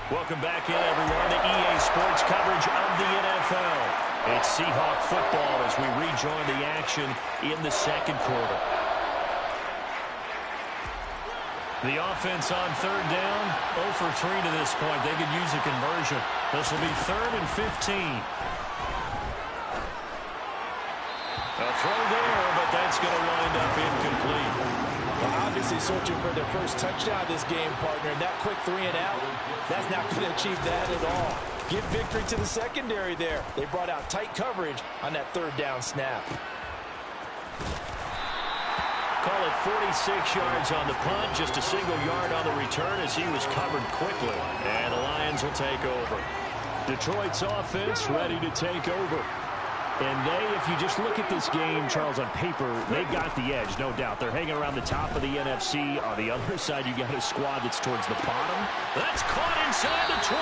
Welcome back in, everyone, to EA Sports coverage of the NFL. It's Seahawk football as we rejoin the action in the second quarter. The offense on third down, 0 for 3 to this point. They could use a conversion. This will be 3rd and 15. A throw there, but that's going to wind up incomplete. Well, obviously searching for their first touchdown this game, partner. And that quick 3 and out, that's not going to achieve that at all. Give victory to the secondary there. They brought out tight coverage on that 3rd down snap. Call it 46 yards on the punt, just a single yard on the return as he was covered quickly. And the Lions will take over. Detroit's offense ready to take over. And if you just look at this game, Charles, on paper, they've got the edge, no doubt. They're hanging around the top of the NFC. On the other side, you got a squad that's towards the bottom. That's caught inside the 20.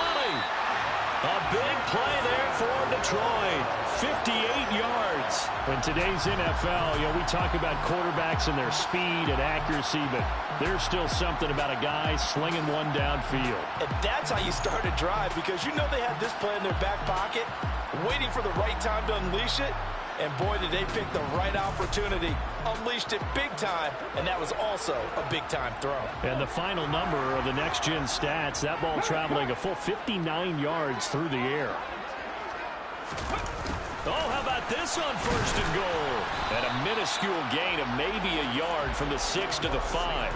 A big play there for Detroit. 58 yards. In today's NFL, we talk about quarterbacks and their speed and accuracy, but there's still something about a guy slinging one downfield. And that's how you start a drive, because you know they have this play in their back pocket, waiting for the right time to unleash it. And boy, did they pick the right opportunity. Unleashed it big time, and that was also a big-time throw. And the final number of the next-gen stats, that ball traveling a full 59 yards through the air. Oh, how about this on 1st and goal? And a minuscule gain of maybe a yard from the 6 to the 5.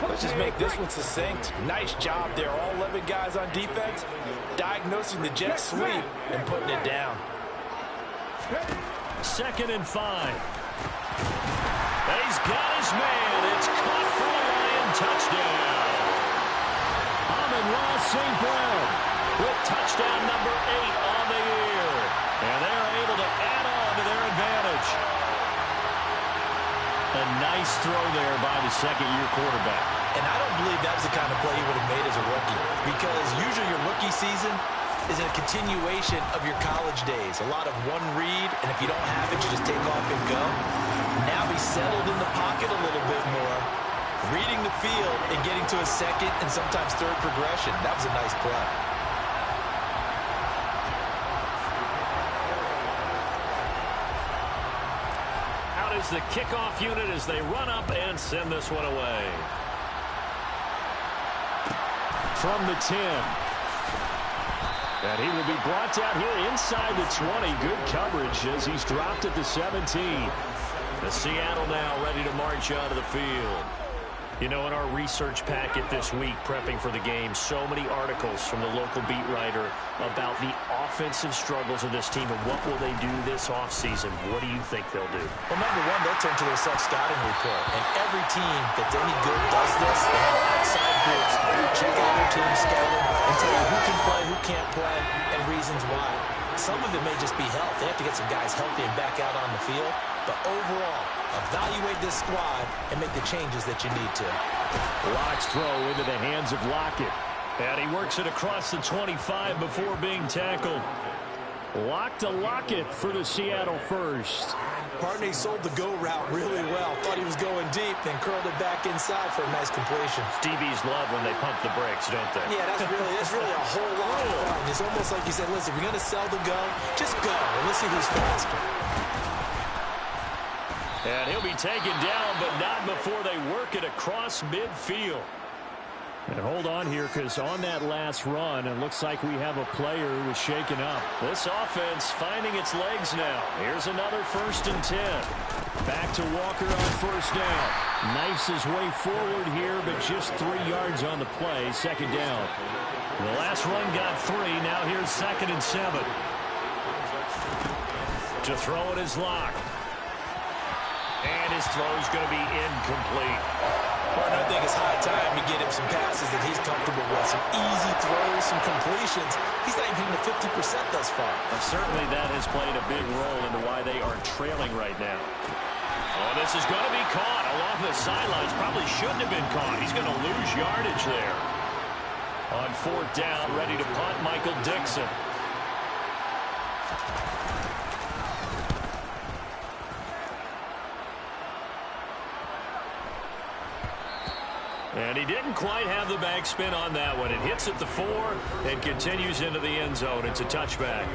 Let's just make this one succinct. Nice job there. All 11 guys on defense diagnosing the jet sweep and putting it down. 2nd and 5. And he's got his man. It's caught for a Lion touchdown. Amon-Ra St. Brown with touchdown number 8 on the year. And they're able to add on to their advantage. A nice throw there by the second-year quarterback. And I don't believe that was the kind of play he would have made as a rookie, because usually your rookie season is a continuation of your college days. A lot of one read, and if you don't have it, you just take off and go. Now he's settled in the pocket a little bit more, reading the field and getting to a second and sometimes third progression. That was a nice play. Out is the kickoff unit as they run up and send this one away. From the 10. And he will be brought down here inside the 20. Good coverage as he's dropped at the 17. The Seattle now ready to march onto the field. In our research packet this week, prepping for the game, so many articles from the local beat writer about the offensive struggles of this team and what will they do this offseason. What do you think they'll do? Well, number one, they'll turn to their self-scouting report. And every team that's any good does this. They have outside groups who check out their team, scout them, and tell you who can play, who can't play, and reasons why. Some of it may just be health. They have to get some guys healthy and back out on the field. But overall, evaluate this squad and make the changes that you need to. Locke's throw into the hands of Lockett. And he works it across the 25 before being tackled. Lock to Lockett for the Seattle first. Partner, he sold the go route really well. Thought he was going deep, then curled it back inside for a nice completion. DBs love when they pump the brakes, don't they? Yeah, that's really a whole lot of fun. It's almost like you said, listen, if you're going to sell the go, just go. And let's see who's faster. And he'll be taken down, but not before they work it across midfield. And hold on here, because on that last run, it looks like we have a player who was shaken up. This offense finding its legs now. Here's another 1st and 10. Back to Walker on 1st down. Knifes his way forward here, but just 3 yards on the play. 2nd down. The last run got 3. Now here's 2nd and 7. To throw it is Locke. And his throw's going to be incomplete. Partner, I think it's high time to get him some passes that he's comfortable with. Some easy throws, some completions. He's not even hitting the 50% thus far. Certainly that has played a big role into why they are trailing right now. Oh, this is going to be caught along the sidelines. Probably shouldn't have been caught. He's going to lose yardage there. On 4th down, ready to punt, Michael Dixon. And And he didn't quite have the backspin on that one. It hits at the 4 and continues into the end zone. It's a touchback.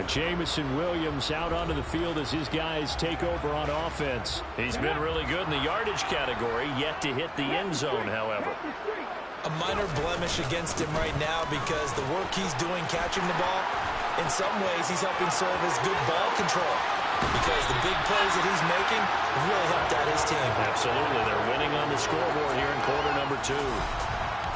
Jamison Williams out onto the field as his guys take over on offense. He's been really good in the yardage category, yet to hit the end zone, however. A minor blemish against him right now because the work he's doing catching the ball, in some ways he's helping serve as good ball control because the big plays that he's making have really helped out his team. Absolutely. They're winning on the scoreboard here in quarter number 2.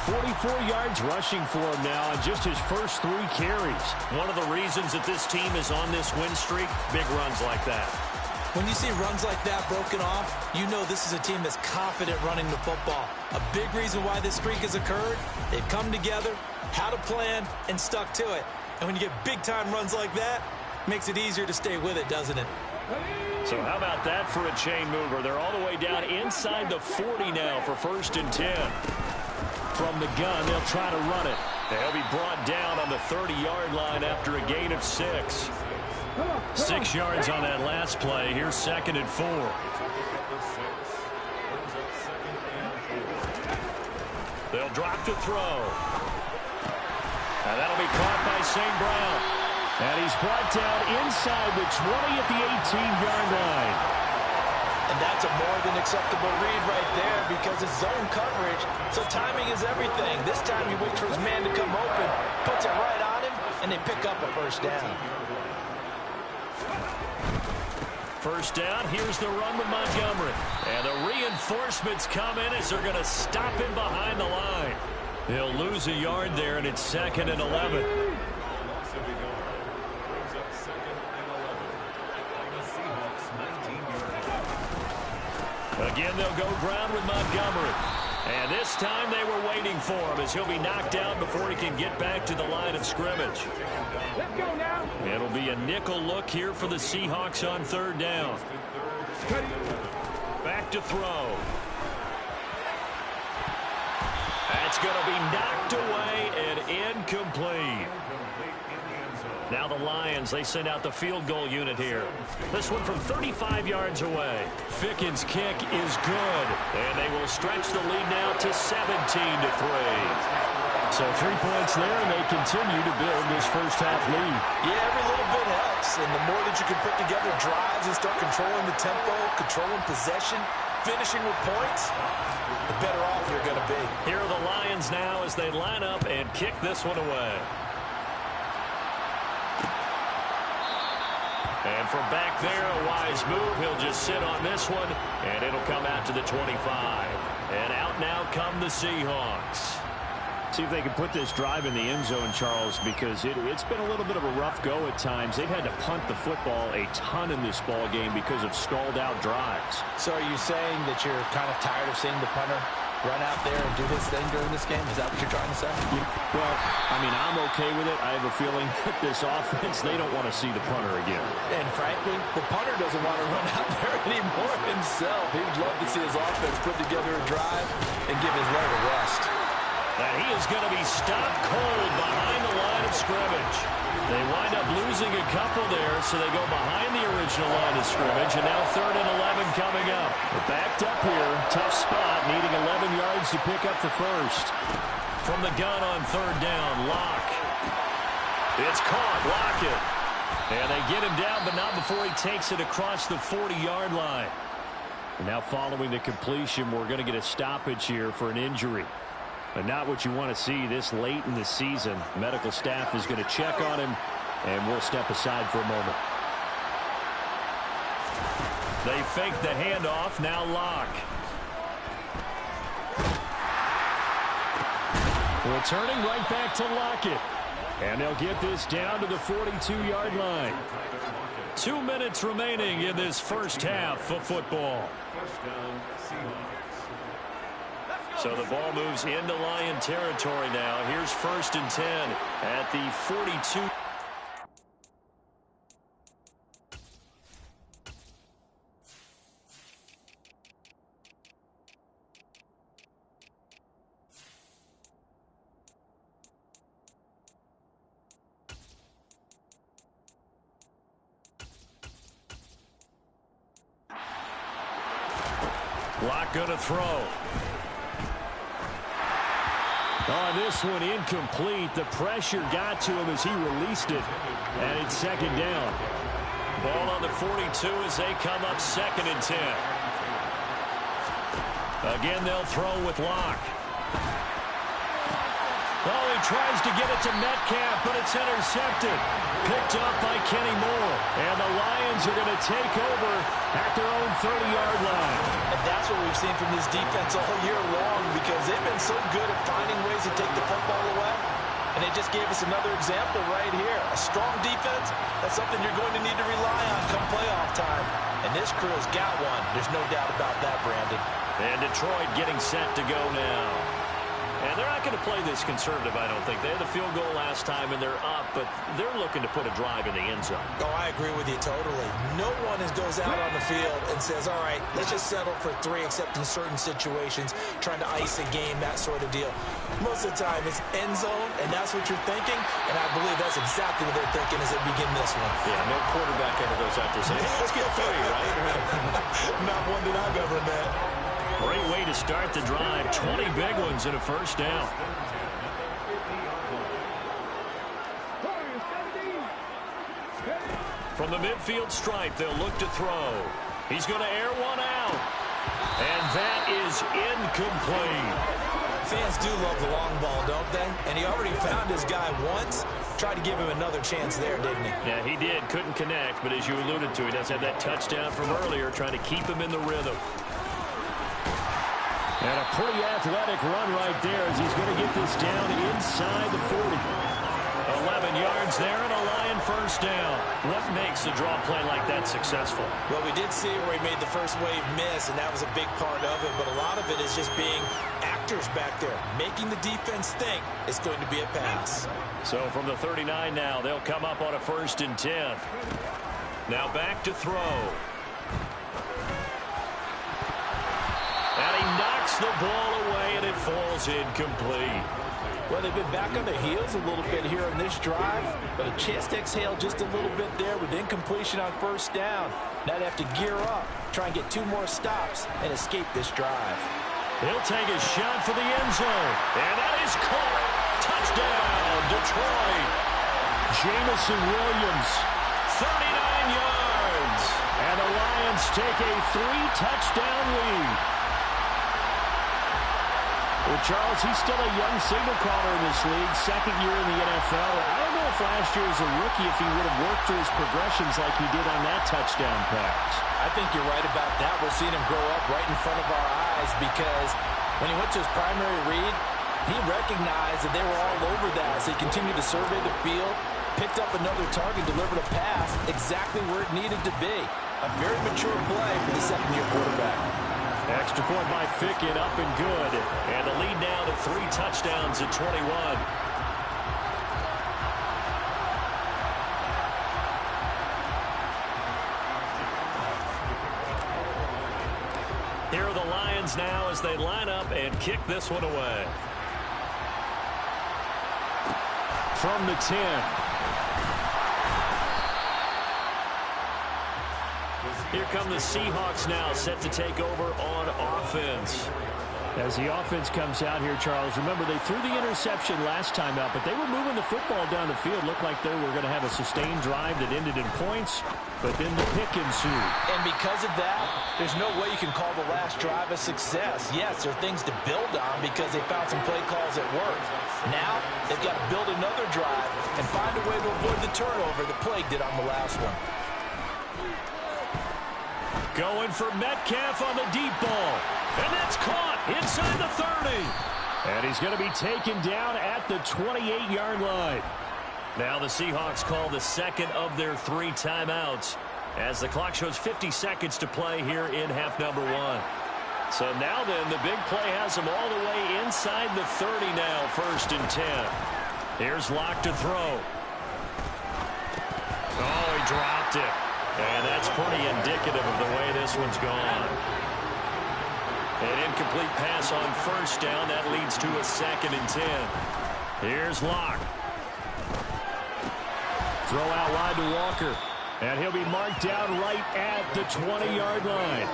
44 yards rushing for him now on just his first 3 carries. One of the reasons that this team is on this win streak, big runs like that. When you see runs like that broken off, you know this is a team that's confident running the football. A big reason why this streak has occurred, they've come together, had a plan, and stuck to it. And when you get big-time runs like that, it makes it easier to stay with it, doesn't it? So how about that for a chain mover? They're all the way down inside the 40 now for 1st and 10. From the gun, they'll try to run it. They'll be brought down on the 30-yard line after a gain of 6. 6 yards on that last play. Here's 2nd and 4. They'll drop to throw. And that'll be caught by St. Brown. And he's brought down inside the 20 at the 18-yard line. And that's a more than acceptable read right there because it's zone coverage, so timing is everything. This time he waits for his man to come open, puts it right on him, and they pick up a 1st down. 1st down, here's the run with Montgomery. And the reinforcements come in as they're going to stop him behind the line. He'll lose a yard there, and it's 2nd and 11. Again, they'll go ground with Montgomery. And this time they were waiting for him as he'll be knocked down before he can get back to the line of scrimmage. Let's go now. It'll be a nickel look here for the Seahawks on 3rd down. Back to throw. That's going to be knocked away and incomplete. Now the Lions, they send out the field goal unit here. This one from 35 yards away. Ficken's kick is good. And they will stretch the lead now to 17-3. So 3 points there, and they continue to build this first half lead. Yeah, every little bit helps. And the more that you can put together drives and start controlling the tempo, controlling possession, finishing with points, the better off you're going to be. Here are the Lions now as they line up and kick this one away. And from back there, a wise move. He'll just sit on this one, and it'll come out to the 25. And out now come the Seahawks. See if they can put this drive in the end zone, Charles, because it's been a little bit of a rough go at times. They've had to punt the football a ton in this ball game because of stalled-out drives. So are you saying that you're kind of tired of seeing the punter run out there and do his thing during this game? Is that what you're trying to say? Yeah, well, I mean, I'm okay with it. I have a feeling that this offense, they don't want to see the punter again. And frankly, the punter doesn't want to run out there anymore himself. He would love to see his offense put together a drive and give his leg a rest. And he is going to be stopped cold behind the line of scrimmage. They wind up losing a couple there, so they go behind the original line of scrimmage, and now 3rd and 11 coming up. They're backed up here. Tough spot, needing 11 yards to pick up the first. From the gun on 3rd down, Locke. It's caught, Lockett. And they get him down, but not before he takes it across the 40-yard line. And now following the completion, we're going to get a stoppage here for an injury. But not what you want to see this late in the season. Medical staff is going to check on him, and we'll step aside for a moment. They fake the handoff. Now Locke. Returning right back to Lockett. And they'll get this down to the 42-yard line. 2 minutes remaining in this first half of football. So the ball moves into Lion territory now. Here's 1st and 10 at the 42. Locke going to throw. On this one, incomplete. The pressure got to him as he released it. And it's second down. Ball on the 42 as they come up 2nd and 10. Again, they'll throw with Locke. Oh, he tries to get it to Metcalf, but it's intercepted. Picked up by Kenny Moore. And the Lions are going to take over at their own 30-yard line. And that's what we've seen from this defense all year long, because they've been so good at finding ways to take the football away. And they just gave us another example right here. A strong defense, that's something you're going to need to rely on come playoff time. And this crew has got one. There's no doubt about that, Brandon. And Detroit getting set to go now. And they're not going to play this conservative, I don't think. They had the field goal last time, and they're up, but they're looking to put a drive in the end zone. Oh, I agree with you totally. No one goes out on the field and says, all right, let's just settle for 3, except in certain situations, trying to ice a game, that sort of deal. Most of the time, it's end zone, and that's what you're thinking, and I believe that's exactly what they're thinking as they begin this one. Yeah, no quarterback ever goes out there saying, hey, let's get 3, right? Not one that I've ever met. Great way to start the drive. 20 big ones and a first down. From the midfield stripe, they'll look to throw. He's going to air one out. And that is incomplete. Fans do love the long ball, don't they? And he already found his guy once. Tried to give him another chance there, didn't he? Yeah, he did. Couldn't connect, but as you alluded to, he does have that touchdown from earlier, trying to keep him in the rhythm. And a pretty athletic run right there as he's going to get this down inside the 40. 11 yards there and a Lion first down. What makes a draw play like that successful? Well, we did see where he made the first wave miss, and that was a big part of it. But a lot of it is just being actors back there, making the defense think it's going to be a pass. So from the 39 now, they'll come up on a 1st and 10. Now back to throw. And he knocks the ball away, and it falls incomplete. Well, they've been back on their heels a little bit here on this drive, but a chance to exhale just a little bit there with incompletion on first down. Now they have to gear up, try and get 2 more stops, and escape this drive. He'll take a shot for the end zone, and that is caught. Touchdown, Detroit. Jamison Williams, 39 yards. And the Lions take a 3-touchdown lead. Well, Charles, he's still a young signal caller in this league, 2nd year in the NFL. I don't know if last year as a rookie if he would have worked through his progressions like he did on that touchdown pass. I think you're right about that. We're seeing him grow up right in front of our eyes because when he went to his primary read, he recognized that they were all over that. So he continued to survey the field, picked up another target, delivered a pass exactly where it needed to be. A very mature play for the 2nd-year quarterback. Extra point by Fickett, up and good. And the lead now to 3 touchdowns at 21. Here are the Lions now as they line up and kick this one away. From the 10. Here come the Seahawks now, set to take over on offense. As the offense comes out here, Charles, remember they threw the interception last time out, but they were moving the football down the field. Looked like they were going to have a sustained drive that ended in points, but then the pick ensued. And because of that, there's no way you can call the last drive a success. Yes, there are things to build on because they found some play calls that worked. Now, they've got to build another drive and find a way to avoid the turnover that plagued it on the last one. Going for Metcalf on the deep ball. And that's caught inside the 30. And he's going to be taken down at the 28-yard line. Now the Seahawks call the 2nd of their 3 timeouts as the clock shows 50 seconds to play here in half number 1. So now then, the big play has them all the way inside the 30 now, 1st and 10. Here's Locke to throw. Oh, he dropped it. And that's pretty indicative of the way this one's gone. An incomplete pass on first down. That leads to a 2nd and 10. Here's Locke. Throw out wide to Walker. And he'll be marked down right at the 20-yard line.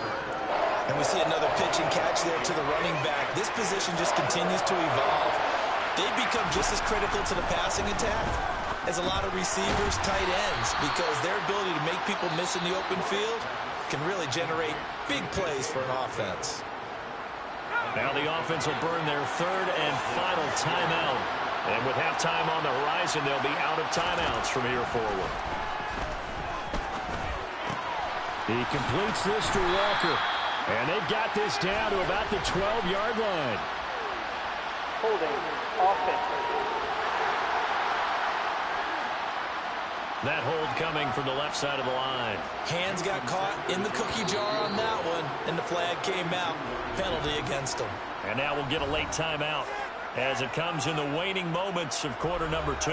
And we see another pitch and catch there to the running back. This position just continues to evolve. They become just as critical to the passing attack as a lot of receivers, tight ends, because their ability to make people miss in the open field can really generate big plays for an offense. Now the offense will burn their third and final timeout. And with halftime on the horizon, they'll be out of timeouts from here forward. He completes this to Walker. And they've got this down to about the 12-yard line. Holding offense. That hold coming from the left side of the line. Hands got caught in the cookie jar on that one, and the flag came out. Penalty against them. And now we'll get a late timeout as it comes in the waning moments of quarter number 2.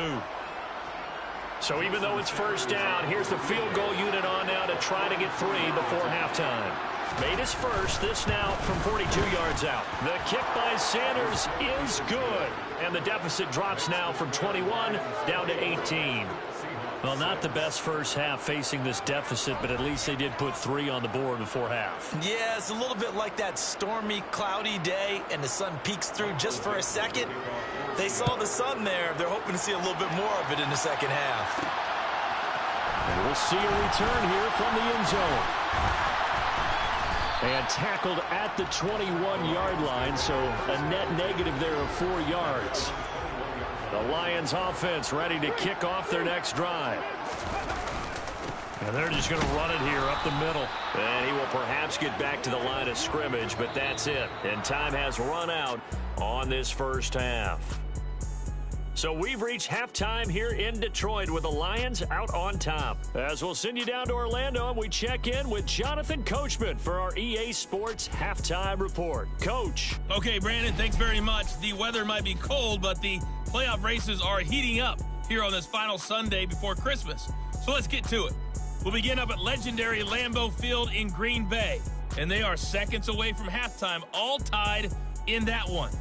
So even though it's first down, here's the field goal unit on now to try to get 3 before halftime. Made his first, this now from 42 yards out. The kick by Sanders is good. And the deficit drops now from 21 down to 18. Well, not the best first half facing this deficit, but at least they did put 3 on the board before half. Yeah, it's a little bit like that stormy, cloudy day, and the sun peeks through just for a second. They saw the sun there. They're hoping to see a little bit more of it in the second half. And we'll see a return here from the end zone. And tackled at the 21-yard line, so a net negative there of 4 yards. The Lions offense ready to kick off their next drive. And they're just going to run it here up the middle. And he will perhaps get back to the line of scrimmage, but that's it. And time has run out on this first half. So we've reached halftime here in Detroit with the Lions out on top. As we'll send you down to Orlando, and we check in with Jonathan Coachman for our EA Sports Halftime Report. Coach. Okay, Brandon, thanks very much. The weather might be cold, but the playoff races are heating up here on this final Sunday before Christmas. So let's get to it. We'll begin up at legendary Lambeau Field in Green Bay. And they are seconds away from halftime, all tied in that one.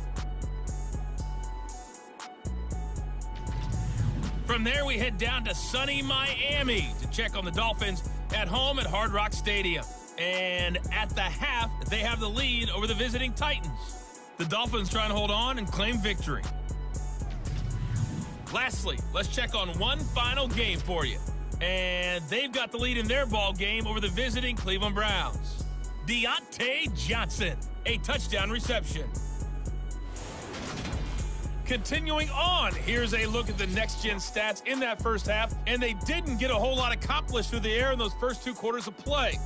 From there, we head down to sunny Miami to check on the Dolphins at home at Hard Rock Stadium. And at the half, they have the lead over the visiting Titans. The Dolphins trying to hold on and claim victory. Lastly, let's check on one final game for you. And they've got the lead in their ball game over the visiting Cleveland Browns. Deontay Johnson, a touchdown reception. Continuing on, here's a look at the next-gen stats in that first half, and they didn't get a whole lot accomplished through the air in those first 2 quarters of play.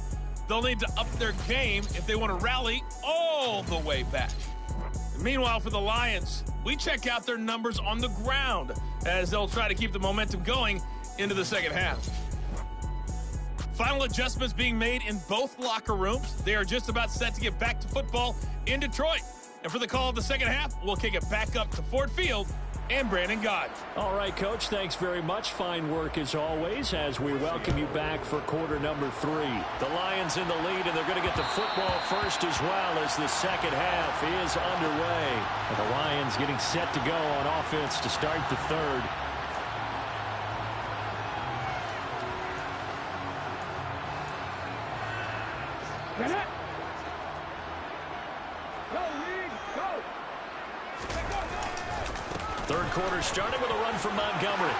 They'll need to up their game if they want to rally all the way back. Meanwhile, for the Lions, we check out their numbers on the ground as they'll try to keep the momentum going into the second half. Final adjustments being made in both locker rooms. They are just about set to get back to football in Detroit. And for the call of the second half, we'll kick it back up to Ford Field and Brandon Gott. All right, Coach, thanks very much. Fine work as always as we welcome you back for quarter number 3. The Lions in the lead, and they're going to get the football first as well as the second half is underway. And the Lions getting set to go on offense to start the third. Third quarter starting with a run from Montgomery.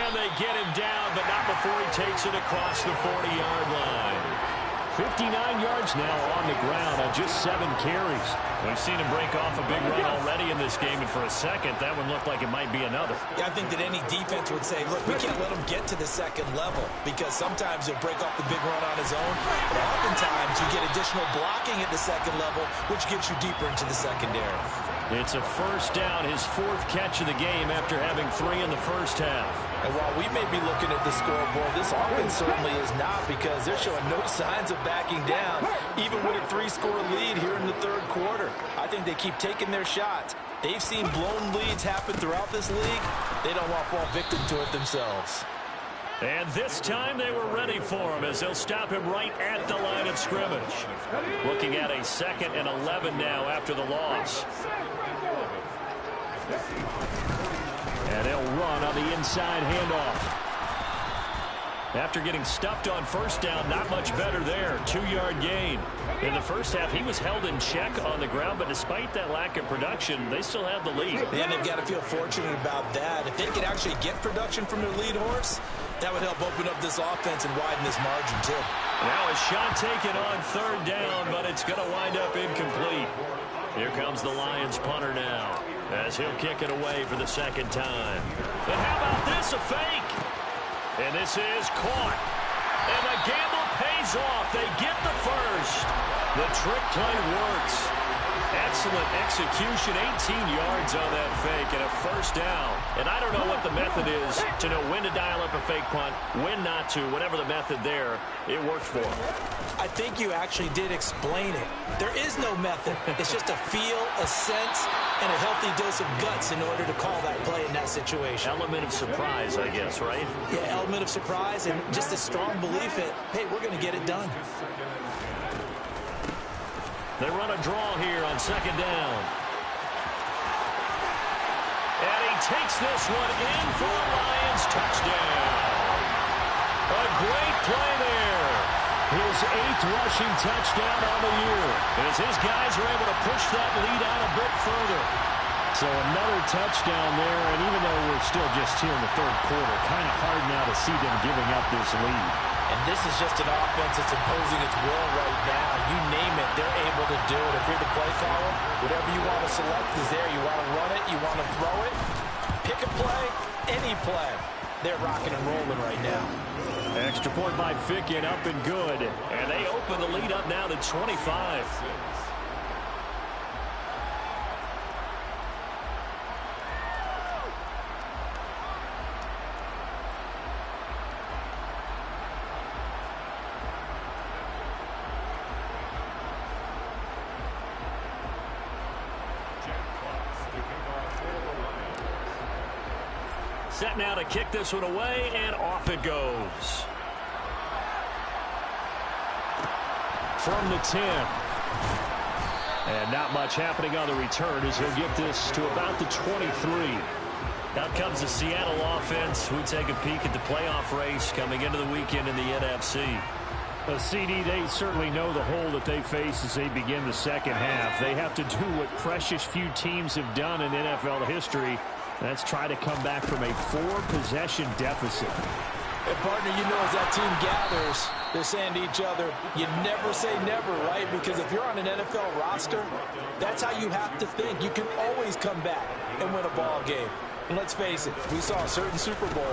And they get him down, but not before he takes it across the 40-yard line. 59 yards now on the ground on just 7 carries. We've seen him break off a big run already in this game, and for a second, that one looked like it might be another. Yeah, I think that any defense would say, look, we can't let him get to the second level because sometimes he'll break off the big run on his own, but oftentimes you get additional blocking at the second level, which gets you deeper into the secondary. It's a first down, his 4th catch of the game after having 3 in the first half. And while we may be looking at the scoreboard, this offense certainly is not because they're showing no signs of backing down, even with a 3-score lead here in the third quarter. I think they keep taking their shots. They've seen blown leads happen throughout this league. They don't want to fall victim to it themselves. And this time they were ready for him as they'll stop him right at the line of scrimmage. Looking at a 2nd and 11 now after the loss. And they'll run on the inside handoff. After getting stuffed on first down, not much better there. 2-yard gain. In the first half, he was held in check on the ground, but despite that lack of production, they still have the lead. And they've got to feel fortunate about that. If they could actually get production from their lead horse, that would help open up this offense and widen this margin, too. Now a shot taken on third down, but it's going to wind up incomplete. Here comes the Lions punter now, as he'll kick it away for the second time. And how about this, a fake? And this is caught. And the gamble pays off. They get the first. The trick play works. Excellent execution, 18 yards on that fake and a first down. And I don't know what the method is to know when to dial up a fake punt, when not to. Whatever the method there, it worked for him. I think you actually did explain it. There is no method. It's just a feel, a sense, and a healthy dose of guts in order to call that play in that situation. Element of surprise, I guess, right? Yeah, element of surprise and just a strong belief that, hey, we're going to get it done. They run a draw here on second down. And he takes this one in for a Lions touchdown. A great play there. His 8th rushing touchdown on the year, as his guys are able to push that lead out a bit further. So another touchdown there, and even though we're still just here in the third quarter, kind of hard now to see them giving up this lead. And this is just an offense that's imposing its will right now. You name it, they're able to do it. If you're the play caller, whatever you want to select is there. You want to run it, you want to throw it, pick a play, any play. They're rocking and rolling right now. Extra point by Ficken, up and good. And they open the lead up now to 25. Set now to kick this one away, and off it goes. From the 10. And not much happening on the return as he'll get this to about the 23. Out comes the Seattle offense. We take a peek at the playoff race coming into the weekend in the NFC. CD, they certainly know the hole that they face as they begin the second half. They have to do what precious few teams have done in NFL history. That's try to come back from a 4-possession deficit. Hey, partner, you know as that team gathers, they're saying to each other, you never say never, right? Because if you're on an NFL roster, that's how you have to think. You can always come back and win a ball game. And let's face it, we saw a certain Super Bowl,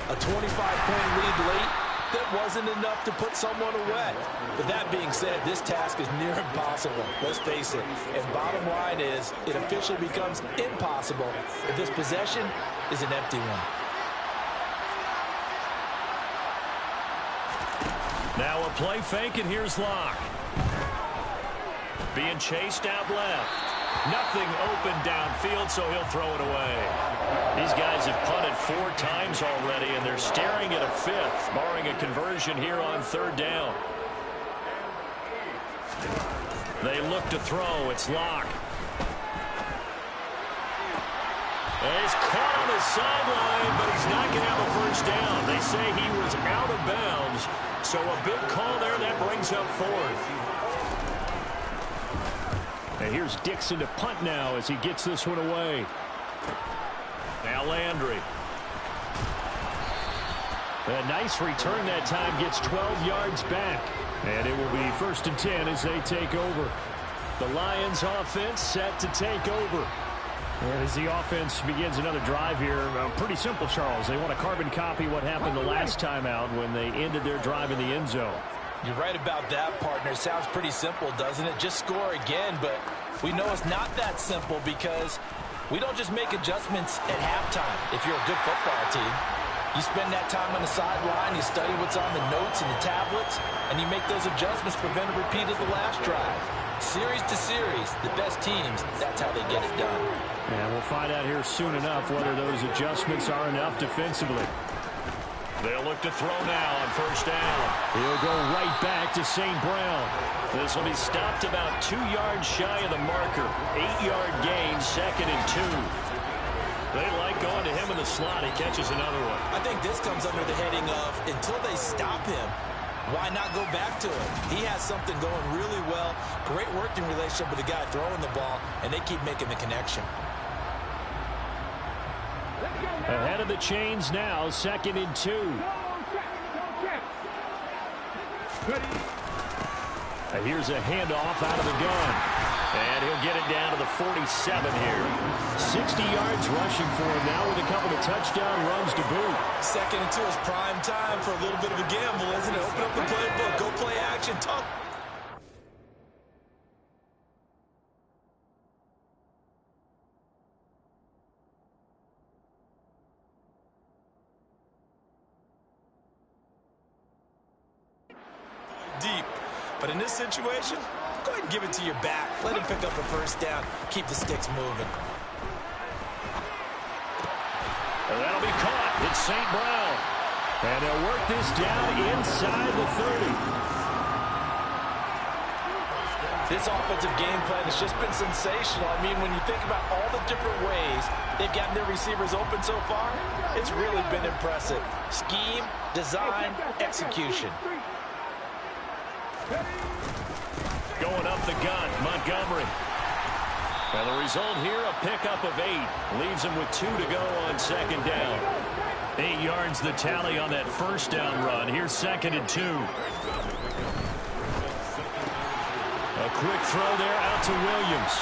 a 25-point lead late, that wasn't enough to put someone away. But that being said, this task is near impossible. Let's face it. And bottom line is, it officially becomes impossible if this possession is an empty one. Now a play fake, and here's Locke. Being chased out left. Nothing open downfield, so he'll throw it away. These guys have punted 4 times already, and they're staring at a 5th, barring a conversion here on third down. They look to throw. It's Locke. And he's caught on the sideline, but he's not going to have a first down. They say he was out of bounds, so a big call there that brings up 4th. And here's Dixon to punt now as he gets this one away. Now Landry. A nice return that time, gets 12 yards back. And it will be 1st and 10 as they take over. The Lions offense set to take over. And as the offense begins another drive here, pretty simple, Charles. They want to carbon copy what happened the last time out when they ended their drive in the end zone. You're right about that, partner. Sounds pretty simple, doesn't it? Just score again, but we know it's not that simple because we don't just make adjustments at halftime if you're a good football team. You spend that time on the sideline, you study what's on the notes and the tablets, and you make those adjustments, prevent a repeat of the last drive. Series to series, the best teams, that's how they get it done. And we'll find out here soon enough whether those adjustments are enough defensively. They'll look to throw now on first down. He'll go right back to St. Brown. This will be stopped about 2 yards shy of the marker. 8-yard gain, 2nd and 2. They like going to him in the slot. He catches another one. I think this comes under the heading of until they stop him, why not go back to it? He has something going really well. Great working relationship with the guy throwing the ball, and they keep making the connection. Ahead of the chains now, 2nd and 2. And here's a handoff out of the gun. And he'll get it down to the 47 here. 60 yards rushing for him now with a couple of touchdown runs to boot. 2nd and 2 is prime time for a little bit of a gamble, isn't it? Open up the playbook. Go play action. Talk. Deep. But in this situation, go ahead and give it to your back. Let him pick up a first down. Keep the sticks moving. And that'll be caught. It's St. Brown. And they'll work this down inside the 30. This offensive game plan has just been sensational. I mean, when you think about all the different ways they've gotten their receivers open so far, it's really been impressive. Scheme, design, execution. Going up the gun, Montgomery. And the result here, a pickup of 8. Leaves him with 2 to go on 2nd down. 8 yards the tally on that first down run. Here's 2nd and 2. A quick throw there out to Williams.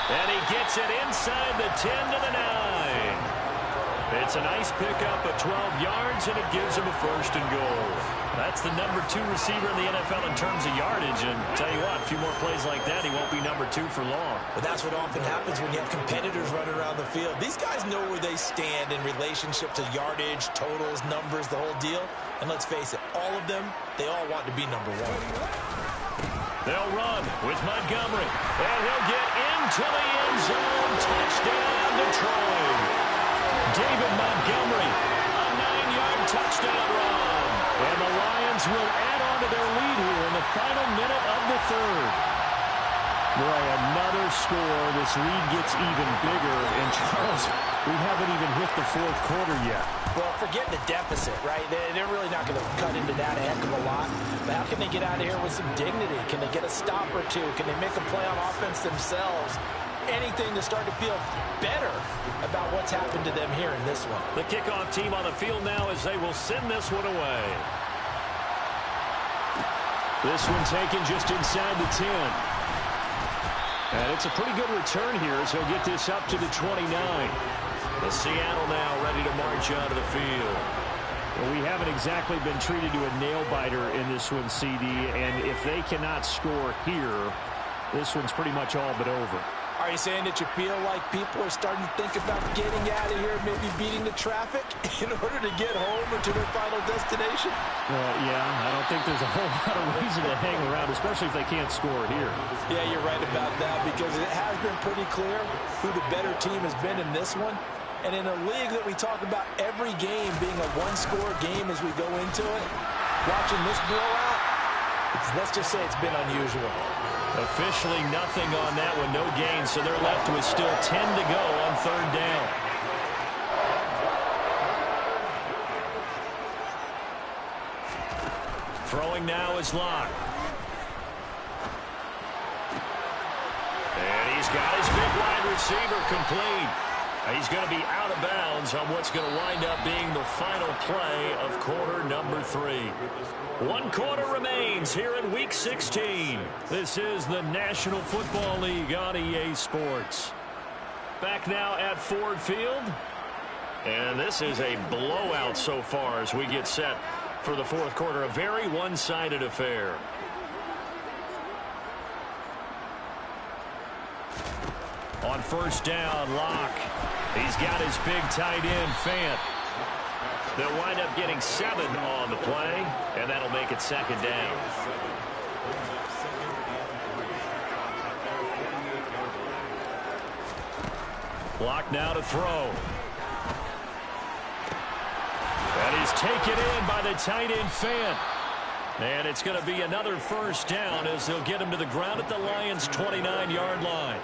And he gets it inside the 10 to the 9. It's a nice pickup of 12 yards, and it gives him a 1st and goal. That's the number 2 receiver in the NFL in terms of yardage. And tell you what, a few more plays like that, he won't be number 2 for long. But that's what often happens when you have competitors running around the field. These guys know where they stand in relationship to yardage, totals, numbers, the whole deal. And let's face it, all of them, they all want to be number 1. They'll run with Montgomery. And he'll get into the end zone. Touchdown, Detroit. David Montgomery, a 9-yard touchdown run. And the Lions will add on to their lead here in the final minute of the 3rd. Boy, another score. This lead gets even bigger. And, Charles, we haven't even hit the 4th quarter yet. Well, forget the deficit, right? They're really not going to cut into that a heck of a lot. But how can they get out of here with some dignity? Can they get a stop or two? Can they make a play on offense themselves? Anything to start to feel better about what's happened to them here in this one. The kickoff team on the field now as they will send this one away. This one taken just inside the 10. And it's a pretty good return here as he'll get this up to the 29. The Seattle now ready to march out of the field. Well, we haven't exactly been treated to a nail-biter in this one, CD. And if they cannot score here, this one's pretty much all but over. Are you saying that you feel like people are starting to think about getting out of here, maybe beating the traffic in order to get home or to their final destination? Well, yeah, I don't think there's a whole lot of reason to hang around, especially if they can't score here. Yeah, you're right about that because it has been pretty clear who the better team has been in this one. And in a league that we talk about every game being a one-score game as we go into it, watching this blowout, let's just say it's been unusual. Officially nothing on that one, no gain, so they're left with still 10 to go on 3rd down. Throwing now is Locke. And he's got his big wide receiver complete. He's going to be out of bounds on what's going to wind up being the final play of quarter number 3. 1 quarter remains here in Week 16. This is the National Football League on EA Sports. Back now at Ford Field. And this is a blowout so far as we get set for the 4th quarter. A very one-sided affair. On 1st down, Locke. He's got his big tight end, Fant. They'll wind up getting 7 on the play, and that'll make it 2nd down. Locke now to throw. And he's taken in by the tight end, Fant. And it's going to be another 1st down as they'll get him to the ground at the Lions' 29-yard line.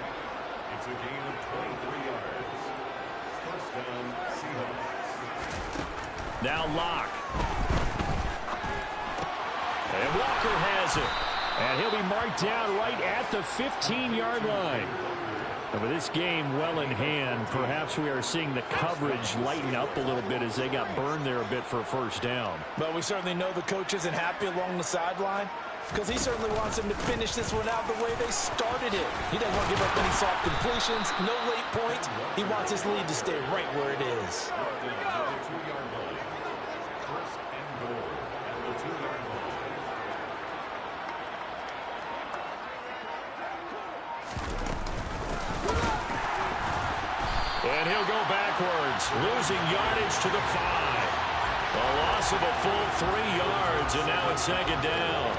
It's a gain of 23 yards. Now Locke. And Walker has it. And he'll be marked down right at the 15-yard line. And with this game well in hand, perhaps we are seeing the coverage lighten up a little bit as they got burned there a bit for a first down. But we certainly know the coach isn't happy along the sideline because he certainly wants them to finish this one out the way they started it. He doesn't want to give up any soft completions, no late points. He wants his lead to stay right where it is. And he'll go backwards, losing yardage to the 5. A loss of a full 3 yards, and now it's second down.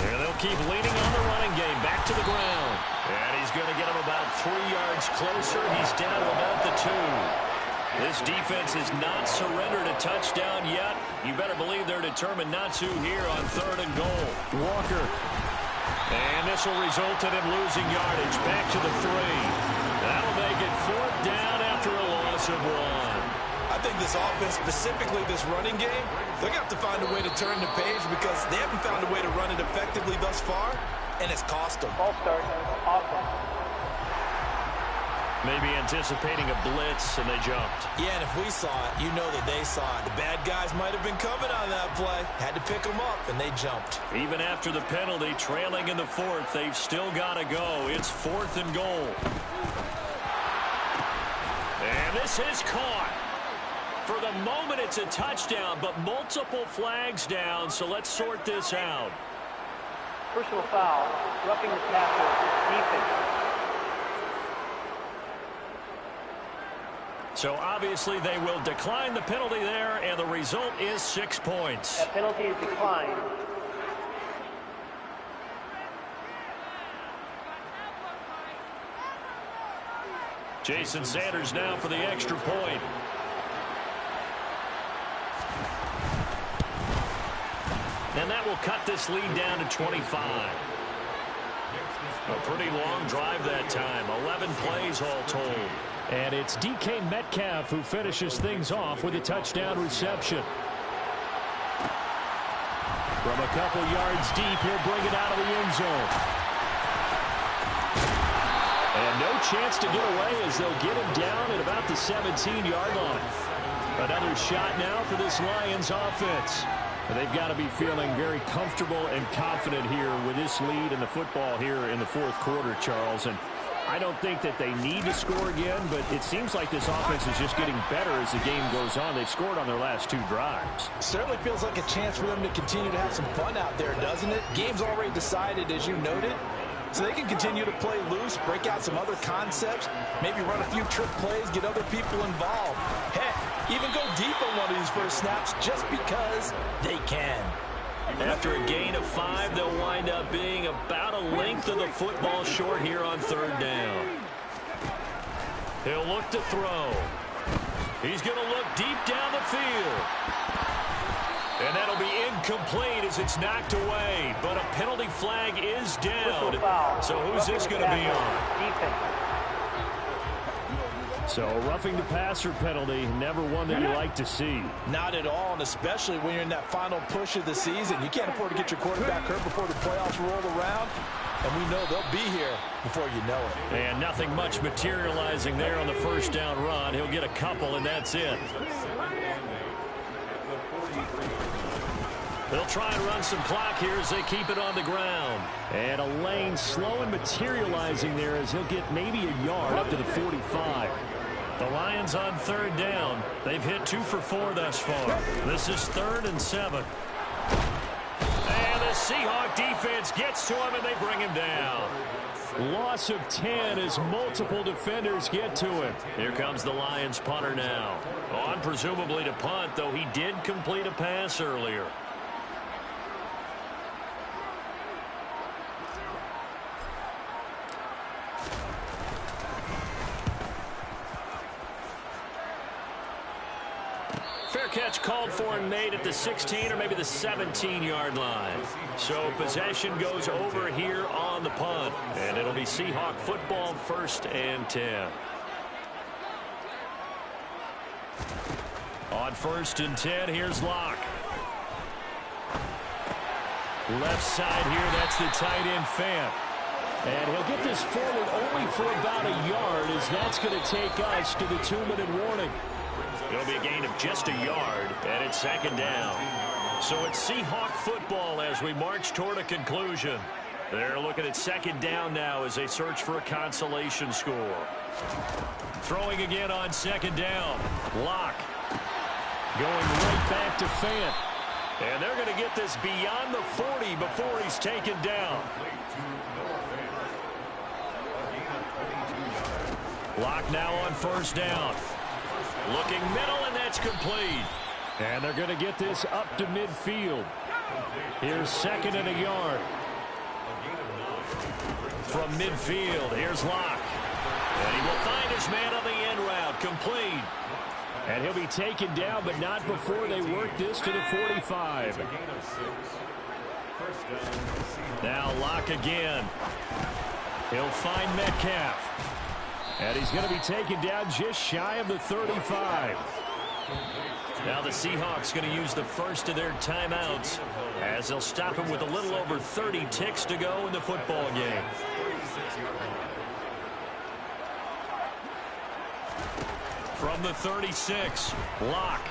And they'll keep leaning on the running game, back to the ground. And he's going to get him about 3 yards closer. He's down to about the 2. This defense has not surrendered a touchdown yet. You better believe they're determined not to here on 3rd and goal. Walker. And this will result in him losing yardage. Back to the 3. That'll make it 4th down after a loss of 1. I think this offense, specifically this running game, they're going to have to find a way to turn the page because they haven't found a way to run it effectively thus far, and it's cost them. Ball start, offense. Maybe anticipating a blitz, and they jumped. Yeah, and if we saw it, you know that they saw it. The bad guys might have been coming on that play. Had to pick them up, and they jumped. Even after the penalty, trailing in the 4th, they've still got to go. It's 4th and goal. And this is caught. For the moment, it's a touchdown, but multiple flags down, so let's sort this out. Personal foul, roughing the passer, defense. So obviously they will decline the penalty there, and the result is 6 points. That penalty is declined. Jason Sanders now for the extra point. And that will cut this lead down to 25. A pretty long drive that time. 11 plays all told. And it's DK Metcalf who finishes things off with a touchdown reception. From a couple yards deep, he'll bring it out of the end zone. And no chance to get away as they'll get him down at about the 17-yard line. Another shot now for this Lions offense. They've got to be feeling very comfortable and confident here with this lead in the football here in the 4th quarter, Charles. And I don't think that they need to score again, but it seems like this offense is just getting better as the game goes on. They've scored on their last 2 drives. Certainly feels like a chance for them to continue to have some fun out there, doesn't it? Game's already decided, as you noted. So they can continue to play loose, break out some other concepts, maybe run a few trick plays, get other people involved. Heck, even go deep on one of these first snaps just because they can. After a gain of 5, they'll wind up being about a length of the football short here on 3rd down. He'll look to throw. He's going to look deep down the field. And that'll be incomplete as it's knocked away. But a penalty flag is down. So who's this going to be on? Defense. So a roughing the passer penalty, never one that you like to see. Not at all, and especially when you're in that final push of the season. You can't afford to get your quarterback hurt before the playoffs roll around. And we know they'll be here before you know it. And nothing much materializing there on the first down run. He'll get a couple, and that's it. They'll try and run some clock here as they keep it on the ground. And a lane slow and materializing there as he'll get maybe a yard up to the 45. The Lions on 3rd down. They've hit 2 for 4 thus far. This is 3rd and 7. And the Seahawk defense gets to him, and they bring him down. Loss of 10 as multiple defenders get to him. Here comes the Lions punter now. On presumably to punt, though he did complete a pass earlier. Fair catch Timeout's called for and made at the 16 or maybe the 17-yard line. So possession goes over here on the punt. And it'll be Seahawk football, 1st and 10. On 1st and 10, here's Locke. Left side here, that's the tight end Fant. And he'll get this forward only for about a yard, as that's going to take us to the 2-minute warning. It'll be a gain of just a yard, and it's 2nd down. So it's Seahawk football as we march toward a conclusion. They're looking at 2nd down now as they search for a consolation score. Throwing again on 2nd down. Locke going right back to Fant. And they're going to get this beyond the 40 before he's taken down. Locke now on 1st down. Looking middle, and that's complete. And they're going to get this up to midfield. Here's 2nd and a yard. From midfield, here's Locke. And he will find his man on the end route, complete. And he'll be taken down, but not before they work this to the 45. Now Locke again. He'll find Metcalf. And he's going to be taken down just shy of the 35. Now the Seahawks going to use the first of their timeouts as they'll stop him with a little over 30 ticks to go in the football game. From the 36, Locke.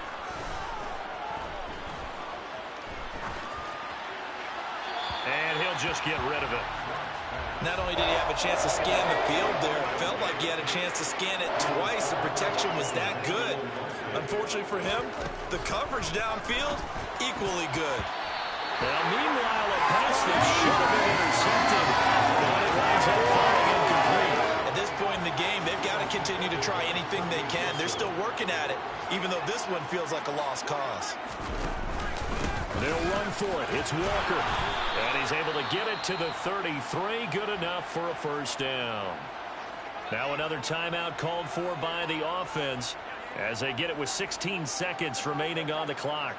And he'll just get rid of it. Not only did he have a chance to scan the field there, it felt like he had a chance to scan it twice. The protection was that good. Unfortunately for him, the coverage downfield, equally good. Well, meanwhile, a pass that should have been intercepted, but it winds up falling incomplete. At this point in the game, they've got to continue to try anything they can. They're still working at it, even though this one feels like a lost cause. They'll run for it. It's Walker. And he's able to get it to the 33. Good enough for a 1st down. Now another timeout called for by the offense as they get it with 16 seconds remaining on the clock.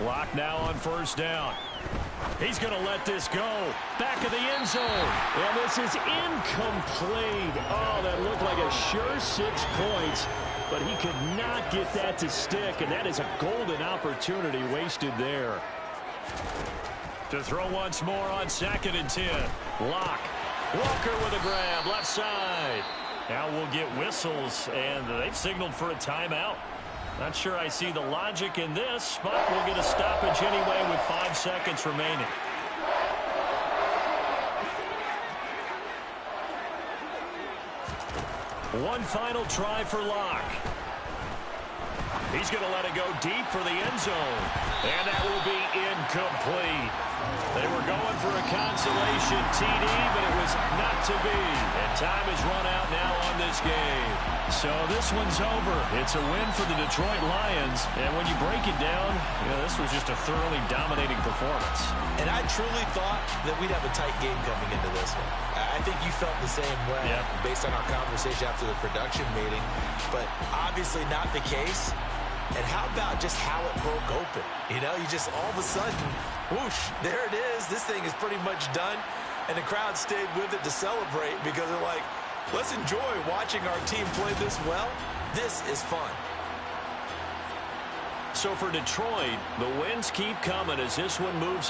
Locke now on 1st down. He's going to let this go. Back of the end zone. And this is incomplete. Oh, that looked like a sure 6 points. But he could not get that to stick, and that is a golden opportunity wasted there. To throw once more on 2nd and 10. Locke. Walker with a grab, left side. Now we'll get whistles, and they've signaled for a timeout. Not sure I see the logic in this, but we'll get a stoppage anyway with 5 seconds remaining. One final try for Locke. He's going to let it go deep for the end zone. And that will be incomplete. They were going for a consolation TD, but it was not to be. And time has run out now on this game. So this one's over. It's a win for the Detroit Lions. And when you break it down, this was just a thoroughly dominating performance. And I truly thought that we'd have a tight game coming into this one. I think you felt the same way based on our conversation after the production meeting. But obviously not the case. And how about just how it broke open? You just all of a sudden, whoosh, there it is. This thing is pretty much done. And the crowd stayed with it to celebrate because they're like, let's enjoy watching our team play this well. This is fun. So for Detroit, the wins keep coming as this one moves